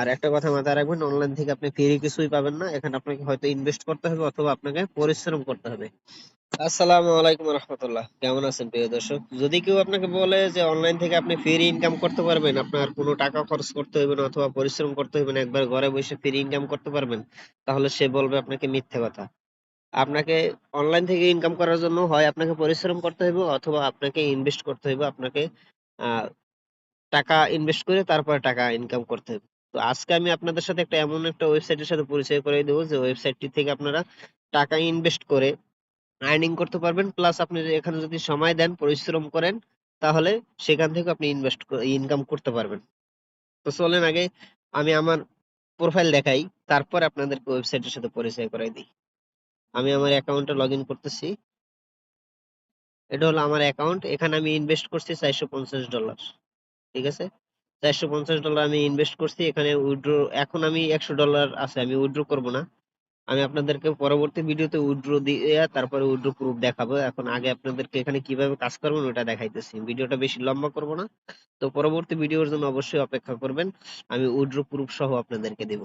আর একটা কথা মাথায় রাখবেন, অনলাইন থেকে আপনি ফ্রি কিছুই পাবেন না। এখানে আপনাকে হয়তো ইনভেস্ট করতে হবে অথবা আপনাকে পরিশ্রম করতে হবে। আসসালামু আলাইকুম রহমতুল্লাহ, কেমন আছেন প্রিয় দর্শক? যদি কেউ আপনাকে বলে যে অনলাইন থেকে আপনি ফ্রি ইনকাম করতে পারবেন, আপনার কোনো টাকা খরচ করতে হবে না অথবা পরিশ্রম করতে হবে না, একবার ঘরে বসে ফ্রি ইনকাম করতে পারবেন, তাহলে সে বলবে আপনাকে মিথ্যে কথা। আপনাকে অনলাইন থেকে ইনকাম করার জন্য হয় আপনাকে পরিশ্রম করতে হবে অথবা আপনাকে ইনভেস্ট করতে হবে। আপনাকে আহ টাকা ইনভেস্ট করে তারপরে টাকা ইনকাম করতে হবে। তো আজকে আমি আপনাদের সাথে এমন একটা ওয়েবসাইটের সাথে পরিচয় করিয়ে দেবো, যে ওয়েবসাইটটি থেকে আপনারা টাকা ইনভেস্ট করে আর্নিং করতে পারবেন। প্লাস আপনি এখানে যদি সময় দেন, পরিশ্রম করেন, তাহলে সেখান থেকে আপনি ইনকাম করতে পারবেন। তো চলেন আগে আমি আমার প্রোফাইল দেখাই, তারপর আপনাদেরকে ওয়েবসাইটের সাথে পরিচয় করাই দিই। আমি আমার অ্যাকাউন্টে লগ ইন করতেছি। এটা হলো আমার অ্যাকাউন্ট। এখানে আমি ইনভেস্ট করছি $450। ঠিক আছে, $450 আমি ইনভেস্ট করছি। এখানে উইথড্র এখন আমি $100 আছে, আমি উইথড্র করব না। আমি আপনাদেরকে পরবর্তী ভিডিওতে উইথড্র দিয়ে তারপরে উইথড্র প্রুফ দেখাবো। এখন আগে আপনাদেরকে এখানে কিভাবে কাজ করবেন ওটা দেখাইতেছি। ভিডিওটা বেশি লম্বা করব না, তো পরবর্তী ভিডিওর জন্য অবশ্যই অপেক্ষা করবেন। আমি উইথড্র প্রুফ সহ আপনাদেরকে দেব।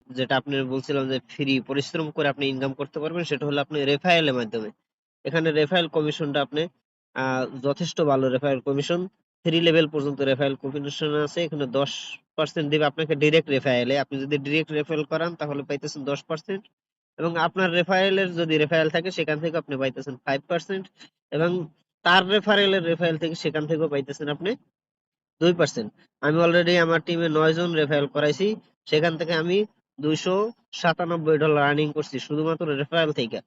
যেটা আপনি বলছিলাম যে ফ্রি পরিশ্রম করে আপনি ইনকাম করতে পারবেন, সেটা হলো আপনি রেফারেলের মাধ্যমে। এখানে রেফারেল কমিশনটা আপনি যথেষ্ট ভালো। রেফারেল কমিশন 3 লেভেল পর্যন্ত রেফারেল কমিশন আছে। এখানে 10% দিবে আপনাকে ডিরেক্ট রেফারেলে। আপনি যদি ডিরেক্ট রেফারেল করান তাহলে পাইতেছেন 10%, এবং আপনার রেফারেলের যদি রেফারেল থাকে সেখান থেকে আপনি পাইতেছেন 5%, এবং তার রেফারেল থেকে সেখান থেকেও পাইতেছেন আপনি 2%। আমি অলরেডি আমার টিমে 9 জন রেফারেল করাইছি, সেখান থেকে আমি $297 আর্নিং করছি শুধুমাত্র রেফারেল থেকে।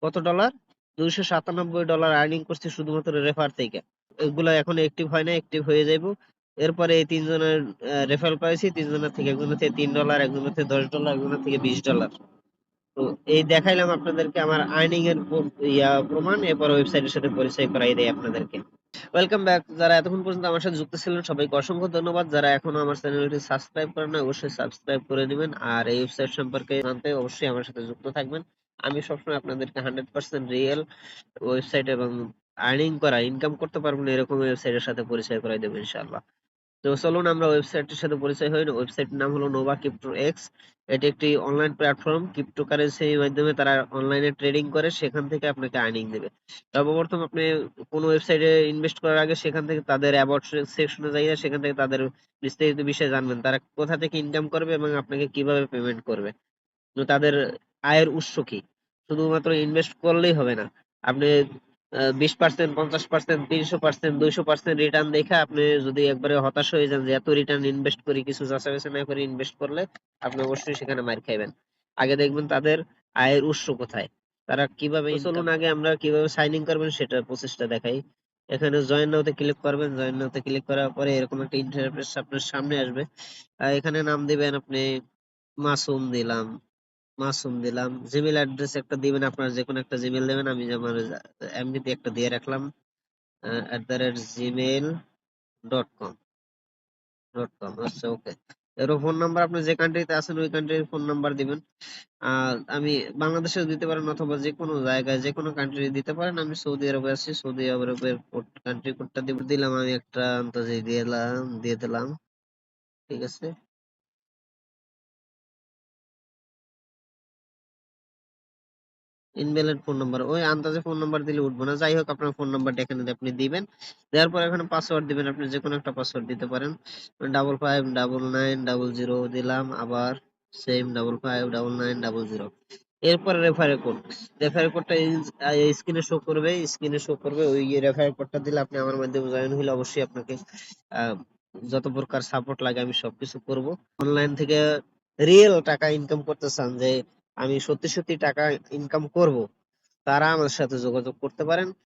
কত ডলার? $297 আর্নিং করছি শুধুমাত্র রেফার থেকে। এগুলা এখন অ্যাক্টিভ হয় না, অ্যাক্টিভ হয়ে যাইবো। এরপরে এই 3 জনের রেফারেল পাইছি। 3 জনের থেকে, একজনের থেকে $3, একজনের থেকে $10, একজনের থেকে $20। তো এই দেখাইলাম আপনাদেরকে আমার আর্নিং এর প্রমাণ। এরপর ওয়েবসাইটের সাথে পরিচয় করাই দেয় আপনাদেরকে। Welcome back. যারা এতক্ষণ পর্যন্ত আমার সাথে যুক্ত ছিলেন সবাইকে অসংখ্য ধন্যবাদ। যারা এখনো আমার চ্যানেলটি সাবস্ক্রাইব করেন না, অবশ্যই সাবস্ক্রাইব করে নেবেন। আর এই ওয়েবসাইট সম্পর্কে জানতে অবশ্যই আমার সাথে যুক্ত থাকবেন। আমি সবসময় আপনাদেরকে 100% রিয়েল ওয়েবসাইট এবং আর্নিং করা, ইনকাম করতে পারবেন এরকম ওয়েবসাইটের সাথে পরিচয় করাই দেবো ইনশাআল্লাহ। তো চলুন আমরা ওয়েবসাইটের সাথে পরিচয় হই। ওয়েবসাইটের নাম হলো নোভা ক্রিপ্টো এক্স। এটি একটি অনলাইন প্ল্যাটফর্ম। ক্রিপ্টোকারেন্সির মাধ্যমে তারা অনলাইনে ট্রেডিং করে, সেখান থেকে আপনাকে আর্নিং দেবে। সর্বপ্রথম আপনি কোনো ওয়েবসাইটে ইনভেস্ট করার আগে সেখান থেকে তাদের অ্যাবাউট সেকশনে যাইয়া সেখান থেকে তাদের বিস্তারিত বিষয় জানবেন, তারা কোথা থেকে ইনকাম করবে এবং আপনাকে কিভাবে পেমেন্ট করবে, তো তাদের আয়ের উৎস কি। শুধুমাত্র ইনভেস্ট করলেই হবে না। আপনি 20%, 50%, 300%, 200% রিটার্ন দেখে আপনি যদি একবারে হতাশ হয়ে যান যে এত রিটার্ন ইনভেস্ট করি, কিছু যাচাই বাছাই না করে ইনভেস্ট করলে আপনি অবশ্যই সেখানে মার খাইবেন। আগে দেখবেন তাদের আয়ের উৎস কোথায়, তারা কিভাবে চলুন আগে আমরা কিভাবে সাইন ইন করবেন সেটা প্রসেসটা দেখাই। এখানে জয়েন নাওতে ক্লিক করবেন। জয়েন নাওতে ক্লিক করার পরে এরকম একটা ইন্টারফেস আপনার সামনে আসবে। এখানে নাম দিবেন আপনি মাসুম দিলাম। জিমেইল অ্যাড্রেস একটা দিবেন, আপনার যেকোনো একটা জিমেইল দেবেন। আমি আমার এমনিতে একটা দিয়ে রাখলাম, @gmail.com। আচ্ছা, ওকে। এরও ফোন নাম্বার, আপনি যে কান্ট্রিতে আছেন ওই কান্ট্রির ফোন নাম্বার দিবেন। আমি বাংলাদেশেও দিতে পারেন অথবা যেকোনো জায়গায় যেকোনো কান্ট্রি দিতে পারেন। আমি সৌদি আরবে আছি, সৌদি আরবের কান্ট্রি কোডটা দিলাম। আমি একটা আন্তাজে দিয়ে দিলাম। ঠিক আছে। ইনভ্যালিড ফোন নাম্বার, ওই আন্দাজে ফোন নাম্বার দিলে উঠবো না। যাই হোক, আপনার ফোন নাম্বারটা এখানে আপনি দিবেন। দেওয়ার পর এখানে পাসওয়ার্ড দিবেন। আপনি যে কোনো একটা পাসওয়ার্ড দিতে পারেন। 559900 দিলাম, আবার সেম 559900। এরপর রেফারেল কোড। রেফারেল কোডটা স্ক্রিনে শো করবে, ওই রেফারেল কোডটা দিলে আপনি আমার মাধ্যমে জয়েন হইলে অবশ্যই আপনাকে আহ, যত প্রকার সাপোর্ট লাগে আমি সবকিছু করব। অনলাইন থেকে রিয়েল টাকা ইনকাম করতে চান, যে আমি সত্যি সত্যি টাকা ইনকাম করব, তারা আমার সাথে যোগাযোগ করতে পারেন।